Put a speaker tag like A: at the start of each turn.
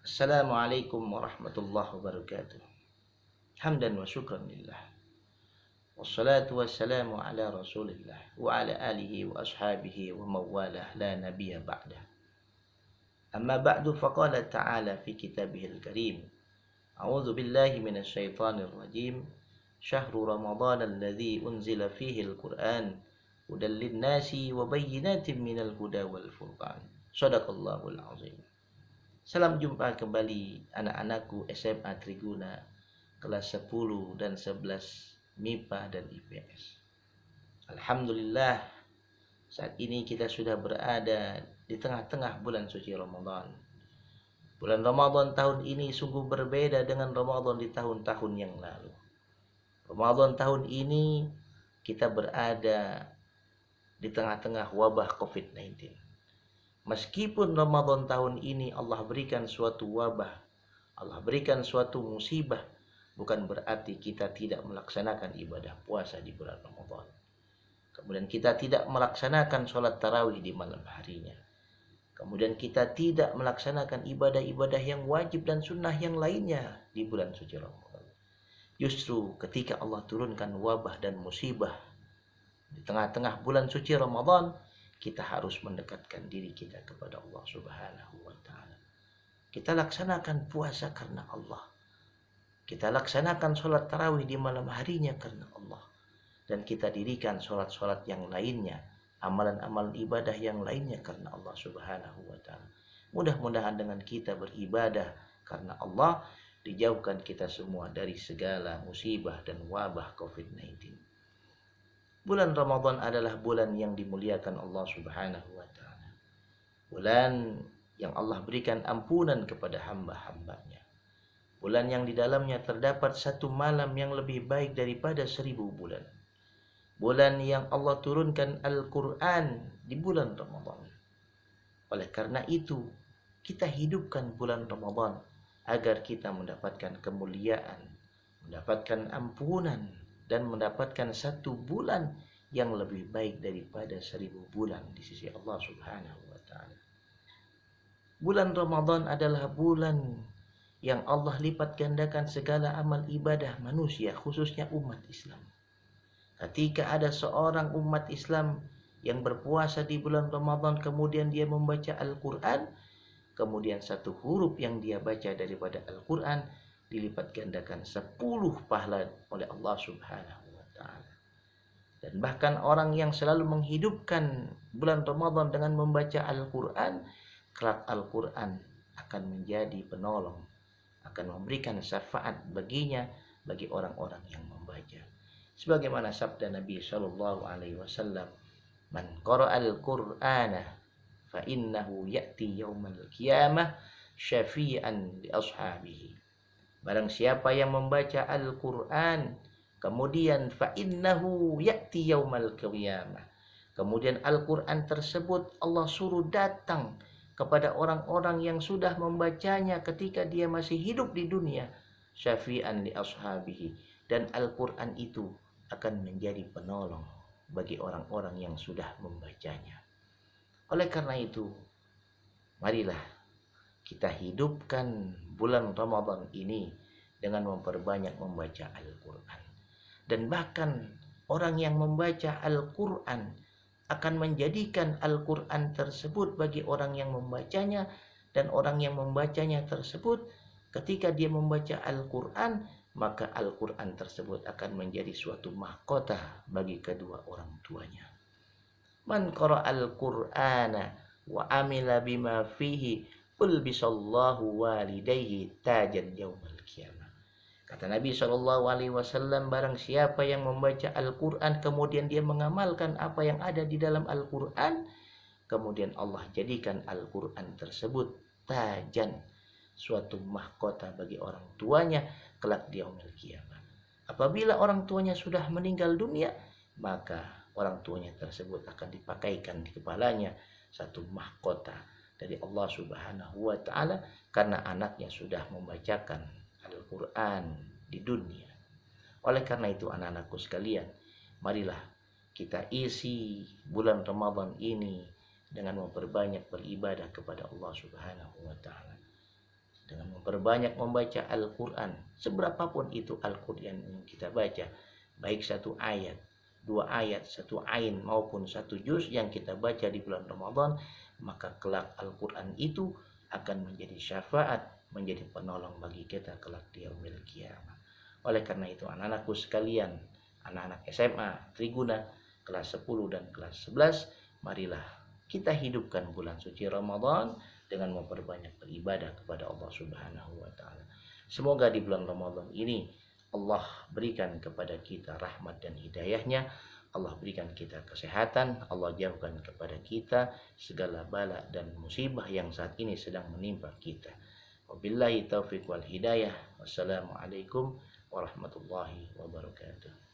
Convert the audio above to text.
A: Assalamualaikum warahmatullahi wabarakatuh. Hamdan wa syukran lillah. Wassalatu wassalamu ala rasulillah wa ala alihi wa ashabihi wa mawalah la nabiyya ba'dah. Amma ba'du faqala ta'ala fi kitabihil karim. A'udzu billahi minasy syaithanir rajim. Syahrul Ramadan alladzi unzila fihi al-Qur'an hudan lin-nasi wa bayyinatin minal huda wal furqan. Shadaqallahul azim. Salam jumpa kembali anak-anakku SMA Triguna kelas 10 dan 11 MIPA dan IPS. Alhamdulillah, saat ini kita sudah berada di tengah-tengah bulan suci Ramadan. Bulan Ramadan tahun ini sungguh berbeda dengan Ramadan di tahun-tahun yang lalu. Ramadan tahun ini kita berada di tengah-tengah wabah COVID-19. Meskipun Ramadan tahun ini Allah berikan suatu wabah, Allah berikan suatu musibah, bukan berarti kita tidak melaksanakan ibadah puasa di bulan Ramadan. Kemudian kita tidak melaksanakan sholat tarawih di malam harinya. Kemudian kita tidak melaksanakan ibadah-ibadah yang wajib dan sunnah yang lainnya di bulan suci Ramadan. Justru ketika Allah turunkan wabah dan musibah di tengah-tengah bulan suci Ramadan, kita harus mendekatkan diri kita kepada Allah Subhanahu wa ta'ala. Kita laksanakan puasa karena Allah. Kita laksanakan sholat tarawih di malam harinya karena Allah. Dan kita dirikan sholat-sholat yang lainnya, amalan-amalan ibadah yang lainnya karena Allah Subhanahu wa ta'ala. Mudah-mudahan dengan kita beribadah karena Allah, dijauhkan kita semua dari segala musibah dan wabah COVID-19. Bulan Ramadan adalah bulan yang dimuliakan Allah Subhanahu wa ta'ala. Bulan yang Allah berikan ampunan kepada hamba-hambanya. Bulan yang di dalamnya terdapat satu malam yang lebih baik daripada 1000 bulan. Bulan yang Allah turunkan Al-Quran di bulan Ramadan. Oleh karena itu, kita hidupkan bulan Ramadan agar kita mendapatkan kemuliaan, mendapatkan ampunan, dan mendapatkan satu bulan yang lebih baik daripada 1000 bulan di sisi Allah Subhanahu wa ta'ala. Bulan Ramadan adalah bulan yang Allah lipat gandakan segala amal ibadah manusia, khususnya umat Islam. Ketika ada seorang umat Islam yang berpuasa di bulan Ramadan, kemudian dia membaca Al-Quran, kemudian satu huruf yang dia baca daripada Al-Quran dilipat gandakan 10 pahala oleh Allah Subhanahu wa ta'ala. Dan bahkan orang yang selalu menghidupkan bulan Ramadan dengan membaca Al-Quran, kelak Al-Quran akan menjadi penolong, akan memberikan syafaat baginya, bagi orang-orang yang membaca. Sebagaimana sabda Nabi sallallahu alaihi wasallam, "Man qara'al Qur'ana fa innahu ya'ti yaumal qiyamah syafi'an li ashabihi." Barang siapa yang membaca Al-Quran, kemudian fa'innahu ya'ti yaumal qiyamah. Kemudian Al-Quran tersebut Allah suruh datang kepada orang-orang yang sudah membacanya ketika dia masih hidup di dunia. Syafi'an li ashabihi. Dan Al-Quran itu akan menjadi penolong bagi orang-orang yang sudah membacanya. Oleh karena itu, marilah kita hidupkan bulan Ramadan ini dengan memperbanyak membaca Al-Quran. Dan bahkan orang yang membaca Al-Quran akan menjadikan Al-Quran tersebut bagi orang yang membacanya, dan orang yang membacanya tersebut ketika dia membaca Al-Quran, maka Al-Quran tersebut akan menjadi suatu mahkota bagi kedua orang tuanya. Man qara'al Qur'ana wa amila bima fihi ulbisallahu walidayhi tajan yaumal qiyamah. Kata Nabi SAW, barang siapa yang membaca Al-Quran kemudian dia mengamalkan apa yang ada di dalam Al-Quran, kemudian Allah jadikan Al-Quran tersebut tajan, suatu mahkota bagi orang tuanya kelak di yaumil qiyamah. Apabila orang tuanya sudah meninggal dunia, maka orang tuanya tersebut akan dipakaikan di kepalanya satu mahkota dari Allah Subhanahu wa ta'ala, karena anaknya sudah membacakan Al-Quran di dunia. Oleh karena itu anak-anakku sekalian, marilah kita isi bulan Ramadan ini dengan memperbanyak beribadah kepada Allah Subhanahu wa ta'ala. dengan memperbanyak membaca Al-Quran. Seberapapun itu Al-Quran yang kita baca, baik satu ayat, dua ayat, satu ain maupun satu juz yang kita baca di bulan Ramadan, maka kelak Al-Quran itu akan menjadi syafaat, menjadi penolong bagi kita kelak di yaumil qiyamah. Oleh karena itu anak-anakku sekalian, anak-anak SMA Triguna kelas 10 dan kelas 11, marilah kita hidupkan bulan suci Ramadan dengan memperbanyak beribadah kepada Allah Subhanahu wa taala. Semoga di bulan Ramadan ini Allah berikan kepada kita rahmat dan hidayahnya, Allah berikan kita kesehatan, Allah jauhkan kepada kita segala bala dan musibah yang saat ini sedang menimpa kita. Wabillahi taufiq wal hidayah. Wassalamualaikum warahmatullahi wabarakatuh.